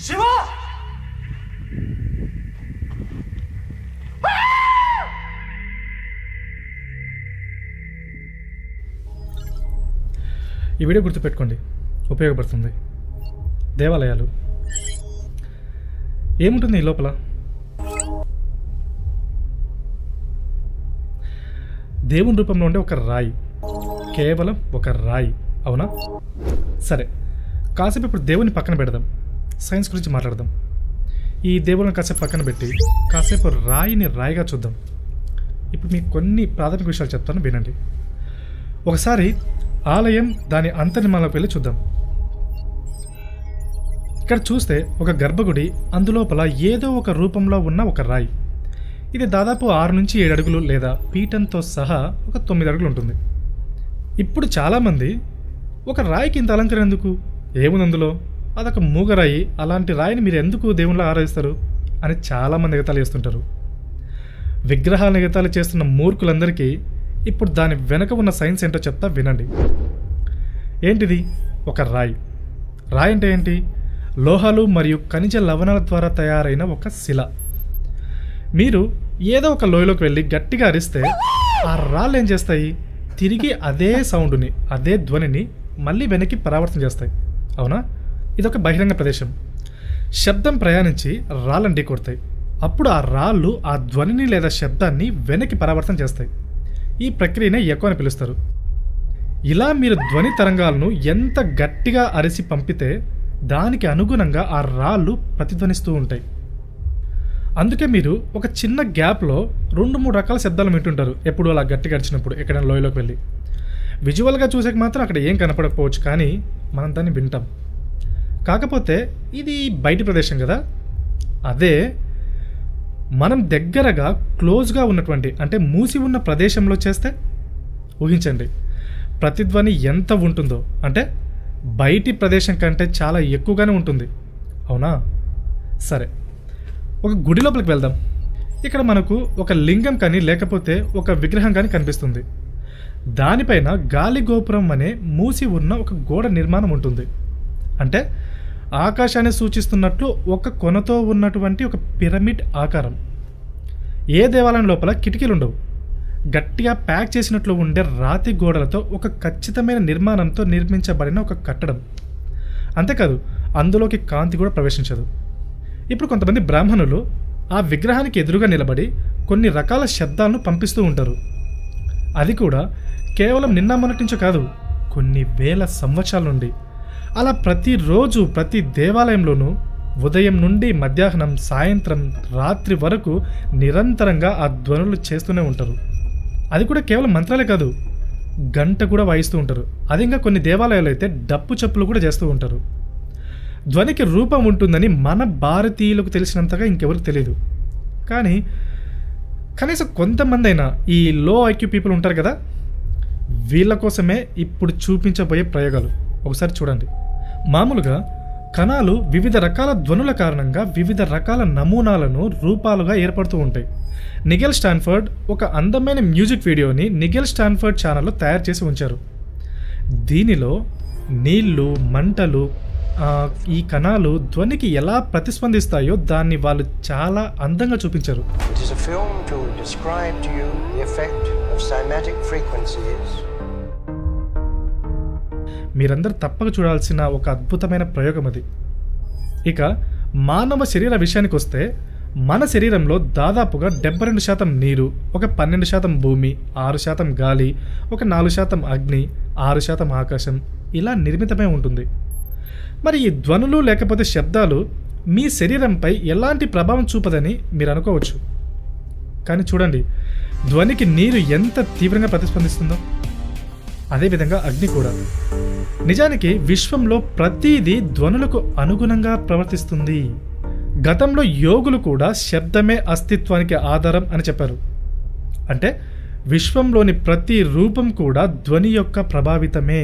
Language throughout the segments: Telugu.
శివ! ఈ వీడియో గుర్తుపెట్టుకోండి, ఉపయోగపడుతుంది. దేవాలయాలు ఏముంటుంది ఈ లోపల? దేవుని రూపంలో ఉండే ఒక రాయి, కేవలం ఒక రాయి, అవునా? సరే, కాసేపు ఇప్పుడు దేవుని పక్కన పెడదాం, సైన్స్ గురించి మాట్లాడదాం. ఈ దేవుని కాసేపు పక్కన పెట్టి కాసేపు రాయిని రాయిగా చూద్దాం. ఇప్పుడు మీకు కొన్ని ప్రాథమిక విషయాలు చెప్తాను, వినండి. ఒకసారి ఆలయం దాని అంతర్నిర్మాణంలోకి వెళ్ళి చూద్దాం. ఇక్కడ చూస్తే ఒక గర్భగుడి, అందులోపల ఏదో ఒక రూపంలో ఉన్న ఒక రాయి. ఇది దాదాపు 6 నుంచి 7 అడుగులు లేదా పీఠంతో సహా ఒక 9 అడుగులు ఉంటుంది. ఇప్పుడు చాలామంది ఒక రాయికి ఇంత అలంకరణ ఎందుకు, ఏముంది అందులో, అదొక మూగరాయి, అలాంటి రాయిని మీరు ఎందుకు దేవుళ్ళ ఆరాధిస్తారు అని చాలామంది ఎగతాళి చేస్తుంటారు. విగ్రహాలను ఎగతాళి చేస్తున్న మూర్ఖులందరికీ ఇప్పుడు దాని వెనక ఉన్న సైన్స్ ఏంటో చెప్తా, వినండి. ఏంటిది? ఒక రాయి. రాయి అంటే ఏంటి? లోహాలు మరియు ఖనిజ లవణాల ద్వారా తయారైన ఒక శిల. మీరు ఏదో ఒక లోయలోకి వెళ్ళి గట్టిగా అరిస్తే ఆ రాళ్ళు ఏం చేస్తాయి? తిరిగి అదే సౌండ్ని, అదే ధ్వనిని మళ్ళీ వెనక్కి పరావర్తన చేస్తాయి, అవునా? ఇదొక బహిరంగ ప్రదేశం. శబ్దం ప్రయాణించి రాళ్ళని ఢీకొడతాయి. అప్పుడు ఆ రాళ్ళు ఆ ధ్వనిని లేదా శబ్దాన్ని వెనక్కి పరావర్తన చేస్తాయి. ఈ ప్రక్రియనే ఎకో అని పిలుస్తారు. ఇలా మీరు ధ్వని తరంగాలను ఎంత గట్టిగా అరిసి పంపితే దానికి అనుగుణంగా ఆ రాళ్ళు ప్రతిధ్వనిస్తూ ఉంటాయి. అందుకే మీరు ఒక చిన్న గ్యాప్లో 2-3 రకాల శబ్దాలు వింటుంటారు ఎప్పుడు అలా గట్టిగా అరిచినప్పుడు, ఎక్కడైనా లోయలోకి వెళ్ళి. విజువల్గా చూసేకి మాత్రం అక్కడ ఏం కనపడకపోవచ్చు, కానీ మనం దాన్ని వింటాం. కాకపోతే ఇది బయటి ప్రదేశం కదా. అదే మనం దగ్గరగా క్లోజ్గా ఉన్నటువంటి, అంటే మూసి ఉన్న ప్రదేశంలో చేస్తే ఊహించండి ప్రతిధ్వని ఎంత ఉంటుందో. అంటే బయటి ప్రదేశం కంటే చాలా ఎక్కువగానే ఉంటుంది, అవునా? సరే, ఒక గుడి లోపలికి వెళ్దాం. ఇక్కడ మనకు ఒక లింగం కానీ లేకపోతే ఒక విగ్రహం కానీ కనిపిస్తుంది. దానిపైన గాలి గోపురం అనే మూసి ఉన్న ఒక గోడ నిర్మాణం ఉంటుంది. అంటే ఆకాశాన్ని సూచిస్తున్నట్లు ఒక కొనతో ఉన్నటువంటి ఒక పిరమిడ్ ఆకారం. ఏ దేవాలయం లోపల కిటికీలు ఉండవు. గట్టిగా ప్యాక్ చేసినట్లు ఉండే రాతి గోడలతో ఒక ఖచ్చితమైన నిర్మాణంతో నిర్మించబడిన ఒక కట్టడం. అంతేకాదు, అందులోకి కాంతి కూడా ప్రవేశించదు. ఇప్పుడు కొంతమంది బ్రాహ్మణులు ఆ విగ్రహానికి ఎదురుగా నిలబడి కొన్ని రకాల శబ్దాలను పంపిస్తూ ఉంటారు. అది కూడా కేవలం నిన్న మొన్నటి నుంచో కాదు, కొన్ని వేల సంవత్సరాల నుండి. అలా ప్రతిరోజు ప్రతి దేవాలయంలోనూ ఉదయం నుండి మధ్యాహ్నం, సాయంత్రం, రాత్రి వరకు నిరంతరంగా ఆ ధ్వనులు చేస్తూనే ఉంటారు. అది కూడా కేవలం మంత్రాలే కాదు, గంట కూడా వాయిస్తూ ఉంటారు. అది ఇంకా కొన్ని దేవాలయాలు అయితే డప్పు చప్పులు కూడా చేస్తూ ఉంటారు. ధ్వనికి రూపం ఉంటుందని మన భారతీయులకు తెలిసినంతగా ఇంకెవరికి తెలియదు. కానీ కనీసం కొంతమంది అయినా ఈ లో ఐక్యూ పీపుల్ ఉంటారు కదా, వీళ్ళ కోసమే ఇప్పుడు చూపించబోయే ప్రయోగాలు ఒకసారి చూడండి. మామూలుగా కణాలు వివిధ రకాల ధ్వనుల కారణంగా వివిధ రకాల నమూనాలను రూపాలుగా ఏర్పడుతూ ఉంటాయి. నిగెల్ స్టాన్ఫర్డ్ ఒక అందమైన మ్యూజిక్ వీడియోని నిగెల్ స్టాన్ఫర్డ్ ఛానల్లో తయారు చేసి ఉంచారు. దీనిలో నీళ్లు, మంటలు, ఈ కణాలు ధ్వనికి ఎలా ప్రతిస్పందిస్తాయో దాన్ని వాళ్ళు చాలా అందంగా చూపించారు. It is a film to describe to you the effect of cymatic frequencies. మీరందరూ తప్పక చూడాల్సిన ఒక అద్భుతమైన ప్రయోగం అది. ఇక మానవ శరీర విషయానికి వస్తే, మన శరీరంలో దాదాపుగా 72% నీరు, ఒక 12% భూమి, 6% గాలి, ఒక 4% అగ్ని, 6% ఆకాశం ఇలా నిర్మితమై ఉంటుంది. మరి ఈ ధ్వనులు లేకపోతే శబ్దాలు మీ శరీరంపై ఎలాంటి ప్రభావం చూపదని మీరు అనుకోవచ్చు. కానీ చూడండి, ధ్వనికి నీరు ఎంత తీవ్రంగా ప్రతిస్పందిస్తుందో, అదేవిధంగా అగ్ని కూడా. నిజానికి విశ్వంలో ప్రతిదీ ధ్వనులకు అనుగుణంగా ప్రవర్తిస్తుంది. గతంలో యోగులు కూడా శబ్దమే అస్తిత్వానికి ఆధారం అని చెప్పారు. అంటే విశ్వంలోని ప్రతి రూపం కూడా ధ్వని యొక్క ప్రభావితమే.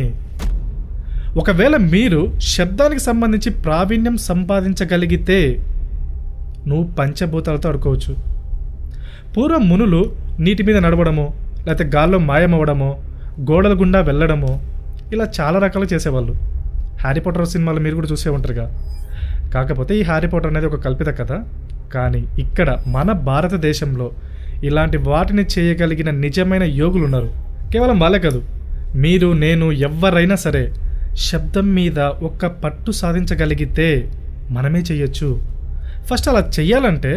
ఒకవేళ మీరు శబ్దానికి సంబంధించి ప్రావీణ్యం సంపాదించగలిగితే నువ్వు పంచభూతాలతో ఆడుకోవచ్చు. పూర్వం మునులు నీటి మీద నడవడమో, లేకపోతే గాల్లో మాయమవ్వడమో, గోడల గుండా వెళ్ళడమో ఇలా చాలా రకాలు చేసేవాళ్ళు. హ్యారీ పాటర్ సినిమాలు మీరు కూడా చూసే ఉంటారుగా. కాకపోతే ఈ హ్యారీ పాటర్ అనేది ఒక కల్పిత కథ. కానీ ఇక్కడ మన భారతదేశంలో ఇలాంటి వాటిని చేయగలిగిన నిజమైన యోగులు ఉన్నారు. కేవలం వాళ్ళే కాదు, మీరు నేను ఎవరైనా సరే శబ్దం మీద ఒక్క పట్టు సాధించగలిగితే మనమే చెయ్యొచ్చు. ఫస్ట్ అలా చెయ్యాలంటే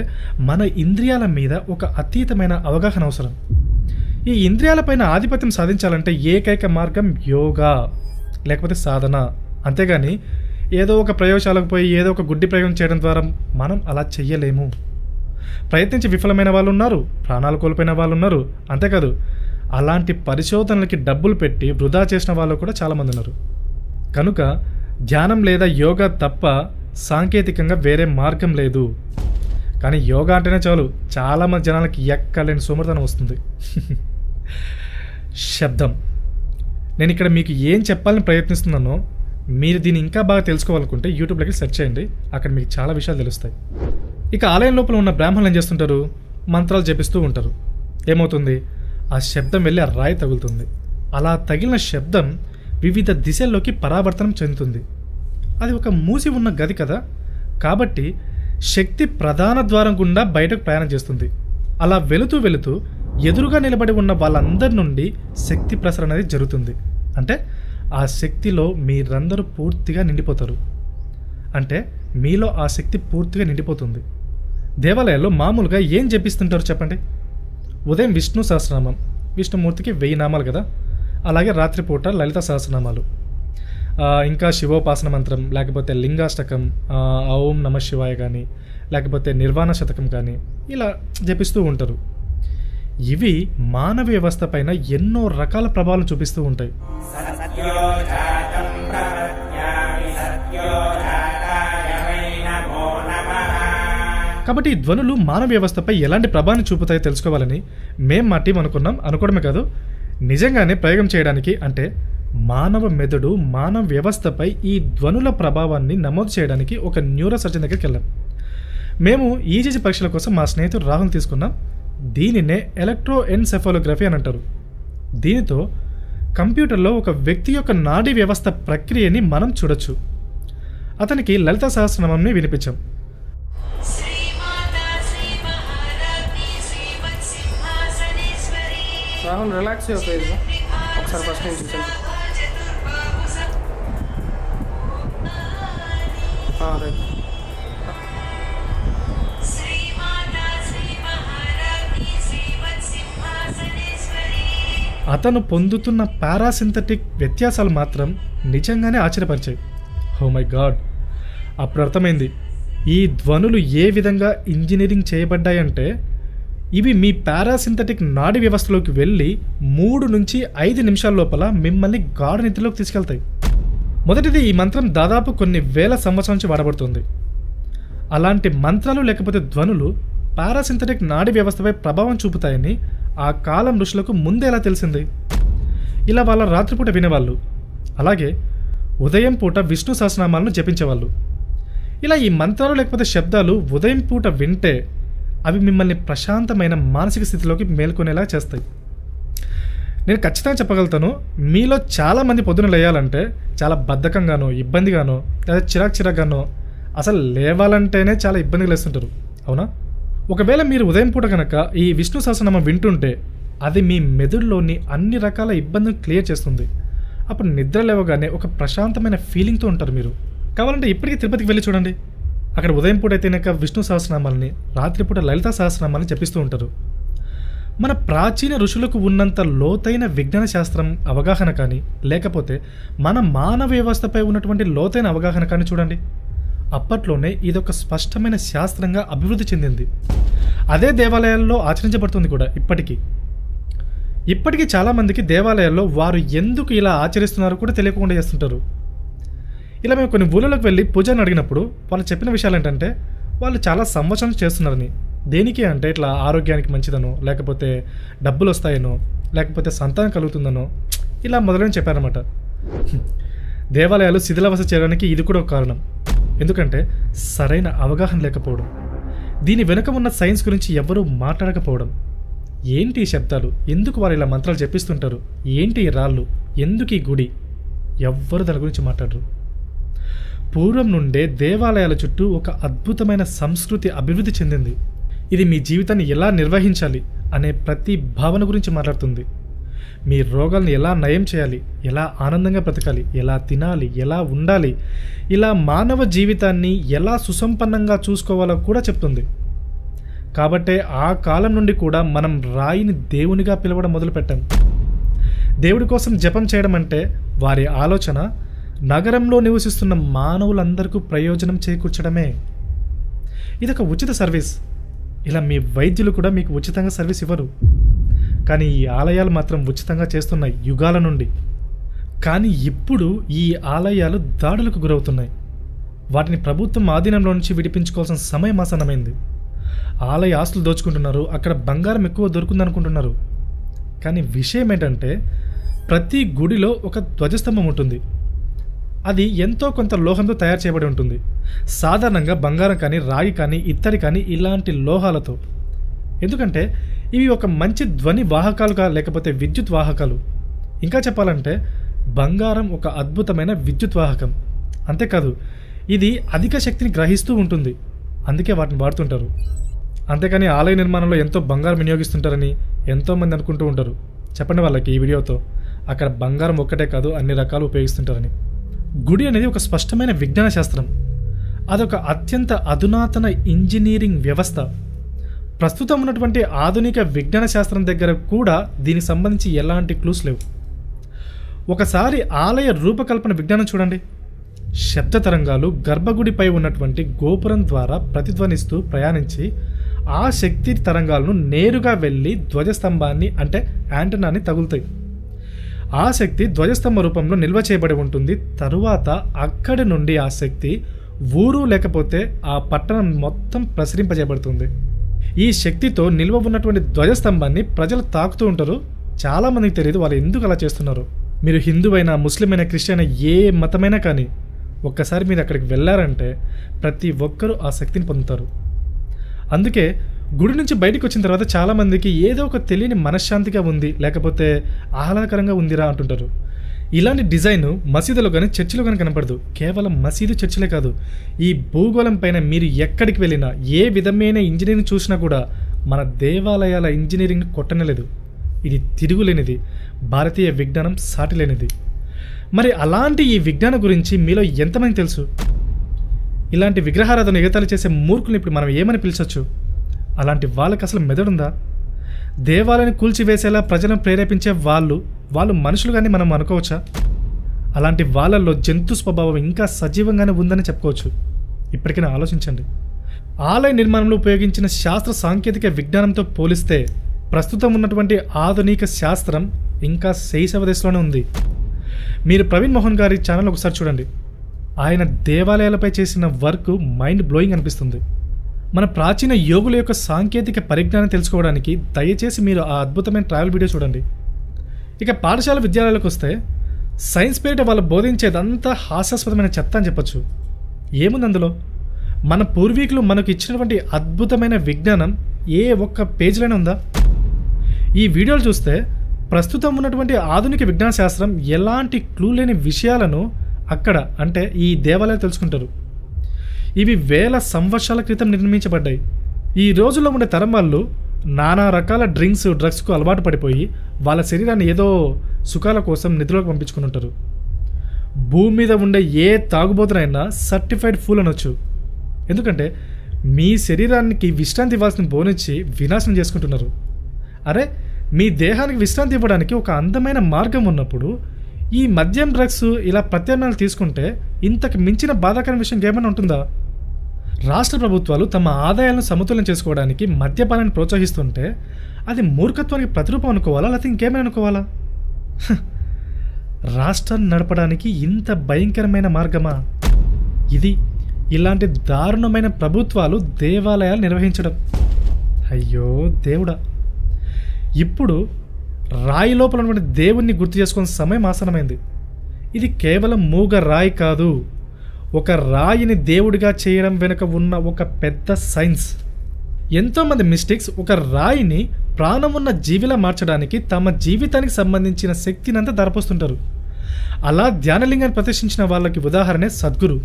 మన ఇంద్రియాల మీద ఒక అతీతమైన అవగాహన అవసరం. ఈ ఇంద్రియాలపైన ఆధిపత్యం సాధించాలంటే ఏకైక మార్గం యోగా లేకపోతే సాధన. అంతేగాని ఏదో ఒక ప్రయోగశాలకు పోయి ఏదో ఒక గుడ్డి ప్రయోగం చేయడం ద్వారా మనం అలా చెయ్యలేము. ప్రయత్నించి విఫలమైన వాళ్ళు ఉన్నారు, ప్రాణాలు కోల్పోయిన వాళ్ళు ఉన్నారు. అంతేకాదు అలాంటి పరిశోధనలకి డబ్బులు పెట్టి వృధా చేసిన వాళ్ళు కూడా చాలామంది ఉన్నారు. కనుక ధ్యానం లేదా యోగా తప్ప సాంకేతికంగా వేరే మార్గం లేదు. కానీ యోగా అంటేనే చాలు చాలామంది జనాలకి ఎక్కలేని సోమర్థనం వస్తుంది. శబ్దం. నేను ఇక్కడ మీకు ఏం చెప్పాలని ప్రయత్నిస్తున్నానో మీరు దీన్ని ఇంకా బాగా తెలుసుకోవాలనుకుంటే యూట్యూబ్లోకి సెర్చ్ చేయండి, అక్కడ మీకు చాలా విషయాలు తెలుస్తాయి. ఇక ఆలయం లోపల ఉన్న బ్రాహ్మణులు ఏం చేస్తుంటారు, మంత్రాలు జపిస్తూ ఉంటారు. ఏమవుతుంది, ఆ శబ్దం వెళ్ళి ఆ రాయి తగులుతుంది. అలా తగిలిన శబ్దం వివిధ దిశల్లోకి పరావర్తనం చెందుతుంది. అది ఒక మూసి ఉన్న గది కదా, కాబట్టి శక్తి ప్రధాన ద్వారం గుండా బయటకు ప్రయాణం చేస్తుంది. అలా వెళుతూ వెళుతూ ఎదురుగా నిలబడి ఉన్న వాళ్ళందరి నుండి శక్తి ప్రసరణ అనేది జరుగుతుంది. అంటే ఆ శక్తిలో మీరందరూ పూర్తిగా నిండిపోతారు. అంటే మీలో ఆ శక్తి పూర్తిగా నిండిపోతుంది. దేవాలయాల్లో మామూలుగా ఏం జపిస్తుంటారు చెప్పండి? ఉదయం విష్ణు సహస్రనామం, విష్ణుమూర్తికి 1000 నామాలు కదా. అలాగే రాత్రిపూట లలిత సహస్రనామాలు, ఇంకా శివోపాసన మంత్రం, లేకపోతే లింగాష్టకం, ఓం నమ శివాయ కానీ, లేకపోతే నిర్వాణ శతకం కానీ ఇలా జపిస్తూ ఉంటారు. ఇవి మానవ వ్యవస్థ పైన ఎన్నో రకాల ప్రభావాలు చూపిస్తూ ఉంటాయి. కాబట్టి ఈ ధ్వనులు మానవ వ్యవస్థపై ఎలాంటి ప్రభావాన్ని చూపుతాయో తెలుసుకోవాలని మేము మా టీం అనుకోవడమే కాదు, నిజంగానే ప్రయోగం చేయడానికి, అంటే మానవ మెదడు మానవ వ్యవస్థపై ఈ ధ్వనుల ప్రభావాన్ని నమోదు చేయడానికి ఒక న్యూరో సర్జన్ దగ్గరికి వెళ్ళాం. మేము ఈజీజీ పరీక్షల కోసం మా స్నేహితుడు రాహుల్ తీసుకున్నాం. దీనినే ఎలక్ట్రోఎన్సెఫాలోగ్రఫీ అని అంటారు. దీనితో కంప్యూటర్లో ఒక వ్యక్తి యొక్క నాడీ వ్యవస్థ ప్రక్రియని మనం చూడొచ్చు. అతనికి లలిత సహస్రనామంని వినిపించాం. రాహుల్ రిలాక్స్ ఫేజ్ ఒకసారి ఫస్ట్ నుంచి చూసాను. రైట్. అతను పొందుతున్న పారాసింథటిక్ వ్యత్యాసాలు మాత్రం నిజంగానే ఆశ్చర్యపరిచాయి. ఓ మై గాడ్, అప్పుడు అర్థమైంది ఈ ధ్వనులు ఏ విధంగా ఇంజనీరింగ్ చేయబడ్డాయంటే ఇవి మీ పారాసింథటిక్ నాడీ వ్యవస్థలోకి వెళ్ళి 3 నుంచి 5 నిమిషాల లోపల మిమ్మల్ని గాఢ నిద్రలోకి తీసుకెళ్తాయి. మొదటిది, ఈ మంత్రం దాదాపు కొన్ని వేల సంవత్సరాల నుంచి వాడబడుతుంది. అలాంటి మంత్రాలు లేకపోతే ధ్వనులు పారాసింథటిక్ నాడీ వ్యవస్థపై ప్రభావం చూపుతాయని ఆ కాలం ఋషులకు ముందే ఎలా తెలిసింది? ఇలా వాళ్ళ రాత్రిపూట వినేవాళ్ళు, అలాగే ఉదయం పూట విష్ణు సహస్రనామాలను జపించేవాళ్ళు. ఇలా ఈ మంత్రాలు లేకపోతే శబ్దాలు ఉదయం పూట వింటే అవి మిమ్మల్ని ప్రశాంతమైన మానసిక స్థితిలోకి మేల్కొనేలా చేస్తాయి. నేను ఖచ్చితంగా చెప్పగలుగుతాను, మీలో చాలామంది పొద్దున లేయాలంటే చాలా బద్ధకంగానో, ఇబ్బందిగానో, లేదా చిరాకుగానో, అసలు లేవాలంటేనే చాలా ఇబ్బందిగా లేస్తుంటారు, అవునా? ఒకవేళ మీరు ఉదయం పూట కనుక ఈ విష్ణు సహస్రనామం వింటుంటే అది మీ మెదడులోని అన్ని రకాల ఇబ్బందులు క్లియర్ చేస్తుంది. అప్పుడు నిద్ర లేవగానే ఒక ప్రశాంతమైన ఫీలింగ్తో ఉంటారు మీరు. కావాలంటే ఇప్పటికీ తిరుపతికి వెళ్ళి చూడండి, అక్కడ ఉదయం పూట అయితే కనుక విష్ణు సహస్రనామాలని, రాత్రిపూట లలిత సహస్రనామాలని జపిస్తూ ఉంటారు. మన ప్రాచీన ఋషులకు ఉన్నంత లోతైన విజ్ఞాన శాస్త్రం అవగాహన కానీ, లేకపోతే మన మానవ వ్యవస్థపై ఉన్నటువంటి లోతైన అవగాహన కానీ చూడండి, అప్పట్లోనే ఇదొక స్పష్టమైన శాస్త్రంగా అభివృద్ధి చెందింది. అదే దేవాలయాల్లో ఆచరించబడుతుంది కూడా ఇప్పటికీ చాలామందికి దేవాలయాల్లో వారు ఎందుకు ఇలా ఆచరిస్తున్నారో కూడా తెలియకుండా చేస్తుంటారు. ఇలా మేము కొన్ని ఊళ్ళలోకి వెళ్ళి పూజని అడిగినప్పుడు వాళ్ళు చెప్పిన విషయాలు ఏంటంటే వాళ్ళు చాలా సంవత్సరాలు చేస్తున్నారని. దేనికి అంటే ఇట్లా ఆరోగ్యానికి మంచిదనో, లేకపోతే డబ్బులు వస్తాయనో, లేకపోతే సంతానం కలుగుతుందనో, ఇలా మొదలైన చెప్పారన్నమాట. దేవాలయాలు శిథిలావస్థ చేయడానికి ఇది కూడా ఒక కారణం. ఎందుకంటే సరైన అవగాహన లేకపోవడం, దీని వెనుక ఉన్న సైన్స్ గురించి ఎవరూ మాట్లాడకపోవడం. ఏంటి ఈ శబ్దాలు, ఎందుకు వారు ఇలా మంత్రాలు జపిస్తుంటారు, ఏంటి ఈ రాళ్ళు, ఎందుకు ఈ గుడి, ఎవ్వరు దాని గురించి మాట్లాడరు. పూర్వం నుండే దేవాలయాల చుట్టూ ఒక అద్భుతమైన సంస్కృతి అభివృద్ధి చెందింది. ఇది మీ జీవితాన్ని ఎలా నిర్వహించాలి అనే ప్రతి భావన గురించి మాట్లాడుతుంది. మీ రోగాలను ఎలా నయం చేయాలి, ఎలా ఆనందంగా బ్రతకాలి, ఎలా తినాలి, ఎలా ఉండాలి, ఇలా మానవ జీవితాన్ని ఎలా సుసంపన్నంగా చూసుకోవాలో కూడా చెప్తుంది. కాబట్టే ఆ కాలం నుండి కూడా మనం రాయిని దేవునిగా పిలవడం మొదలుపెట్టాం. దేవుడి కోసం జపం చేయడం అంటే వారి ఆలోచన నగరంలో నివసిస్తున్న మానవులందరికీ ప్రయోజనం చేకూర్చడమే. ఇదొక ఉచిత సర్వీస్. ఇలా మీ వైద్యులు కూడా మీకు ఉచితంగా సర్వీస్ ఇవ్వరు, కానీ ఈ ఆలయాలు మాత్రం ఉచితంగా చేస్తున్నాయి యుగాల నుండి. కానీ ఇప్పుడు ఈ ఆలయాలు దాడులకు గురవుతున్నాయి. వాటిని ప్రభుత్వం ఆధీనంలో నుంచి విడిపించుకోవాల్సిన సమయం ఆసన్నమైంది. ఆలయ ఆస్తులు దోచుకుంటున్నారు, అక్కడ బంగారం ఎక్కువ దొరుకుతుందనుకుంటున్నారు. కానీ విషయం ఏంటంటే ప్రతి గుడిలో ఒక ధ్వజస్తంభం ఉంటుంది. అది ఎంతో కొంత లోహంతో తయారు చేయబడి ఉంటుంది. సాధారణంగా బంగారం కానీ, రాగి కానీ, ఇత్తడి కానీ, ఇలాంటి లోహాలతో. ఎందుకంటే ఇవి ఒక మంచి ధ్వని వాహకాలుగా, లేకపోతే విద్యుత్ వాహకాలు. ఇంకా చెప్పాలంటే బంగారం ఒక అద్భుతమైన విద్యుత్ వాహకం. అంతేకాదు ఇది అధిక శక్తిని గ్రహిస్తూ ఉంటుంది, అందుకే వాటిని వాడుతుంటారు. అంతేకాని ఆలయ నిర్మాణంలో ఎంతో బంగారం వినియోగిస్తుంటారని ఎంతోమంది అనుకుంటూ ఉంటారు. చెప్పండి వాళ్ళకి ఈ వీడియోతో, అక్కడ బంగారం ఒక్కటే కాదు అన్ని రకాలు ఉపయోగిస్తుంటారని. గుడి అనేది ఒక స్పష్టమైన విజ్ఞాన శాస్త్రం. అదొక అత్యంత అధునాతన ఇంజనీరింగ్ వ్యవస్థ. ప్రస్తుతం ఉన్నటువంటి ఆధునిక విజ్ఞాన శాస్త్రం దగ్గర కూడా దీనికి సంబంధించి ఎలాంటి క్లూస్ లేవు. ఒకసారి ఆలయ రూపకల్పన విజ్ఞానం చూడండి. శబ్ద తరంగాలు గర్భగుడిపై ఉన్నటువంటి గోపురం ద్వారా ప్రతిధ్వనిస్తూ ప్రయాణించి ఆ శక్తి తరంగాలను నేరుగా వెళ్ళి ధ్వజస్తంభాన్ని అంటే యాంటెనాని తగులుతాయి. ఆ శక్తి ధ్వజస్తంభ రూపంలో నిల్వ చేయబడి ఉంటుంది. తరువాత అక్కడి నుండి ఆ శక్తి ఊరు లేకపోతే ఆ పట్టణం మొత్తం ప్రసరింపజేయబడుతుంది. ఈ శక్తితో నిల్వ ఉన్నటువంటి ధ్వజస్తంభాన్ని ప్రజలు తాకుతూ ఉంటారు. చాలామందికి తెలియదు వాళ్ళు ఎందుకు అలా చేస్తున్నారు. మీరు హిందువైనా, ముస్లిం అయినా, క్రిస్టియన్ అయినా, ఏ మతమైనా కానీ ఒక్కసారి మీరు అక్కడికి వెళ్ళారంటే ప్రతి ఒక్కరూ ఆ శక్తిని పొందుతారు. అందుకే గుడి నుంచి బయటకు వచ్చిన తర్వాత చాలామందికి ఏదో ఒక తెలియని మనశ్శాంతిగా ఉంది, లేకపోతే ఆహ్లాదకరంగా ఉందిరా అంటుంటారు. ఇలాంటి డిజైన్ మసీదులో కానీ, చర్చిలో కానీ కనపడదు. కేవలం మసీదు, చర్చిలే కాదు, ఈ భూగోళం పైన మీరు ఎక్కడికి వెళ్ళినా ఏ విధమైన ఇంజనీరింగ్ చూసినా కూడా మన దేవాలయాల ఇంజనీరింగ్ కొట్టనలేదు. ఇది తిరుగులేనిది, భారతీయ విజ్ఞానం సాటిలేనిది. మరి అలాంటి ఈ విజ్ఞానం గురించి మీలో ఎంతమంది తెలుసు? ఇలాంటి విగ్రహారాధన ఎగతాళి చేసే మూర్ఖుల్ని ఇప్పుడు మనం ఏమని పిలిచొచ్చు? అలాంటి వాళ్ళకి అసలు మెదడుందా? దేవాలయాన్ని కూల్చివేసేలా ప్రజలను ప్రేరేపించే వాళ్ళు మనుషులు కానీ మనం అనుకోవచ్చా? అలాంటి వాళ్ళల్లో జంతు స్వభావం ఇంకా సజీవంగానే ఉందని చెప్పుకోవచ్చు. ఇప్పటికైనా ఆలోచించండి. ఆలయ నిర్మాణంలో ఉపయోగించిన శాస్త్ర సాంకేతిక విజ్ఞానంతో పోలిస్తే ప్రస్తుతం ఉన్నటువంటి ఆధునిక శాస్త్రం ఇంకా శైశవ దశలోనే ఉంది. మీరు ప్రవీణ్ మోహన్ గారి ఛానల్ ఒకసారి చూడండి. ఆయన దేవాలయాలపై చేసిన వర్క్ మైండ్ బ్లోయింగ్ అనిపిస్తుంది. మన ప్రాచీన యోగుల యొక్క సాంకేతిక పరిజ్ఞానం తెలుసుకోవడానికి దయచేసి మీరు ఆ అద్భుతమైన ట్రావెల్ వీడియో చూడండి. ఇక పాఠశాల విద్యాలయాలకు వస్తే సైన్స్ పేరిట వాళ్ళు బోధించేదంతా హాస్యాస్పదమైన చెత్త అని చెప్పచ్చు. ఏముంది అందులో? మన పూర్వీకులు మనకు ఇచ్చినటువంటి అద్భుతమైన విజ్ఞానం ఏ ఒక్క పేజీలోనే ఉందా? ఈ వీడియోలు చూస్తే ప్రస్తుతం ఉన్నటువంటి ఆధునిక విజ్ఞాన శాస్త్రం ఎలాంటి క్లూ లేని విషయాలను అక్కడ అంటే ఈ దేవాలయాలు తెలుసుకుంటారు. ఇవి వేల సంవత్సరాల క్రితం నిర్మించబడ్డాయి. ఈ రోజుల్లో ఉండే తరం వాళ్ళు నానా రకాల డ్రగ్స్కు అలవాటు పడిపోయి వాళ్ళ శరీరాన్ని ఏదో సుఖాల కోసం నిధులకు పంపించుకుని ఉంటారు. భూమి మీద ఉండే ఏ తాగుబోతునైనా సర్టిఫైడ్ ఫూల్ అనొచ్చు. ఎందుకంటే మీ శరీరానికి విశ్రాంతి ఇవ్వాల్సిన బోనిచ్చి వినాశనం చేసుకుంటున్నారు. అరే, మీ దేహానికి విశ్రాంతి ఇవ్వడానికి ఒక అందమైన మార్గం ఉన్నప్పుడు ఈ మద్యం, డ్రగ్స్ ఇలా ప్రత్యామ్నాయాలు తీసుకుంటే ఇంతకు మించిన బాధాకరమైన విషయం ఏమైనా ఉంటుందా? రాష్ట్ర ప్రభుత్వాలు తమ ఆదాయాలను సమతుల్యం చేసుకోవడానికి మద్యపానాన్ని ప్రోత్సహిస్తుంటే అది మూర్ఖత్వానికి ప్రతిరూపం అనుకోవాలా, లేకపోతే ఇంకేమైనా అనుకోవాలా? రాష్ట్రాన్ని నడపడానికి ఇంత భయంకరమైన మార్గమా ఇది? ఇలాంటి దారుణమైన ప్రభుత్వాలు దేవాలయాలు నిర్వహించడం. అయ్యో దేవుడా! ఇప్పుడు రాయి లోపల ఉన్నటువంటి దేవుణ్ణి గుర్తు చేసుకునే సమయం ఆసనమైంది. ఇది కేవలం మూగ రాయి కాదు, ఒక రాయిని దేవుడిగా చేయడం వెనుక ఉన్న ఒక పెద్ద సైన్స్. ఎంతోమంది మిస్టిక్స్ ఒక రాయిని ప్రాణం ఉన్న జీవిలా మార్చడానికి తమ జీవితానికి సంబంధించిన శక్తినంతా ధరపోస్తుంటారు. అలా ధ్యానలింగాన్ని ప్రదర్శించిన వాళ్ళకి ఉదాహరణే సద్గురు.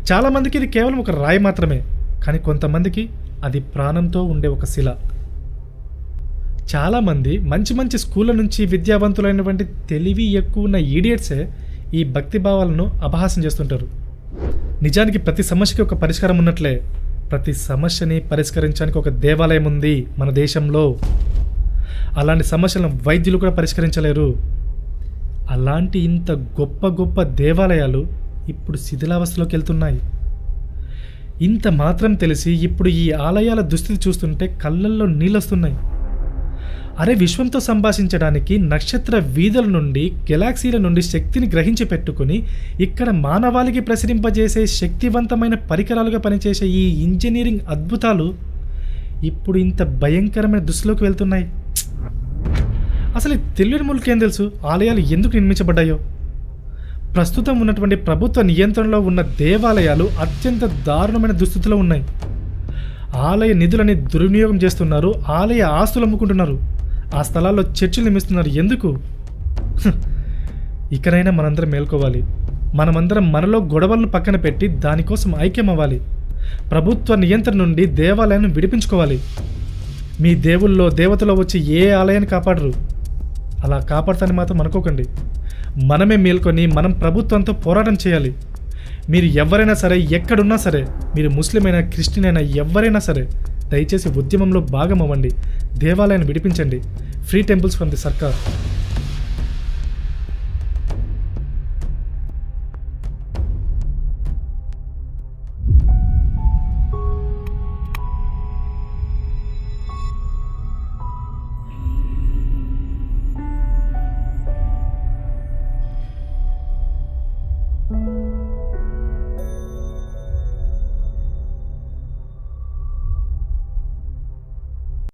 చాలామందికి ఇది కేవలం ఒక రాయి మాత్రమే, కానీ కొంతమందికి అది ప్రాణంతో ఉండే ఒక శిల. చాలామంది మంచి మంచి స్కూళ్ళ నుంచి విద్యావంతులైనటువంటి తెలివి ఎక్కువ ఉన్న ఈడియట్సే ఈ భక్తి భావాలను అపహాస్యం చేస్తుంటారు. నిజానికి ప్రతి సమస్యకి ఒక పరిష్కారం ఉన్నట్లే ప్రతి సమస్యని పరిష్కరించడానికి ఒక దేవాలయం ఉంది మన దేశంలో. అలాంటి సమస్యలను వైద్యులు కూడా పరిష్కరించలేరు. అలాంటి ఇంత గొప్ప గొప్ప దేవాలయాలు ఇప్పుడు శిథిలావస్థలోకి వెళ్తున్నాయి. ఇంత మాత్రం తెలిసి ఇప్పుడు ఈ ఆలయాల దుస్థితి చూస్తుంటే కళ్ళల్లో నీళ్ళొస్తున్నాయి. అరే, విశ్వంతో సంభాషించడానికి నక్షత్ర వీధుల నుండి, గెలాక్సీల నుండి శక్తిని గ్రహించి పెట్టుకుని ఇక్కడ మానవాళికి ప్రసరింపజేసే శక్తివంతమైన పరికరాలుగా పనిచేసే ఈ ఇంజనీరింగ్ అద్భుతాలు ఇప్పుడు ఇంత భయంకరమైన దుస్థితిలోకి వెళ్తున్నాయి. అసలు తెలియని ముళ్ళకేం తెలుసు ఆలయాలు ఎందుకు నిర్మించబడ్డాయో? ప్రస్తుతం ఉన్నటువంటి ప్రభుత్వ నియంత్రణలో ఉన్న దేవాలయాలు అత్యంత దారుణమైన దుస్థితిలో ఉన్నాయి. ఆలయ నిధులని దుర్వినియోగం చేస్తున్నారు, ఆలయ ఆస్తులు అమ్ముకుంటున్నారు, ఆ స్థలాల్లో చర్చిలు నిర్మిస్తున్నారు. ఎందుకు? ఇకనైనా మనందరం మేల్కోవాలి. మనమందరం మనలో గొడవలను పక్కన పెట్టి దానికోసం ఐక్యం అవ్వాలి. ప్రభుత్వ నియంత్రణ నుండి దేవాలయాన్ని విడిపించుకోవాలి. మీ దేవుల్లో దేవతలో వచ్చి ఏ ఆలయాన్ని కాపాడరు. అలా కాపాడతాన్ని మాత్రం అనుకోకండి. మనమే మేల్కొని మనం ప్రభుత్వంతో పోరాటం చేయాలి. మీరు ఎవరైనా సరే, ఎక్కడున్నా సరే, మీరు ముస్లిం అయినా క్రిస్టియన్ అయినా ఎవరైనా సరే, దయచేసి ఉద్యమంలో భాగం అవ్వండి. దేవాలయాన్ని విడిపించండి. ఫ్రీ టెంపుల్స్ ఫ్రమ్ ది సర్కార్.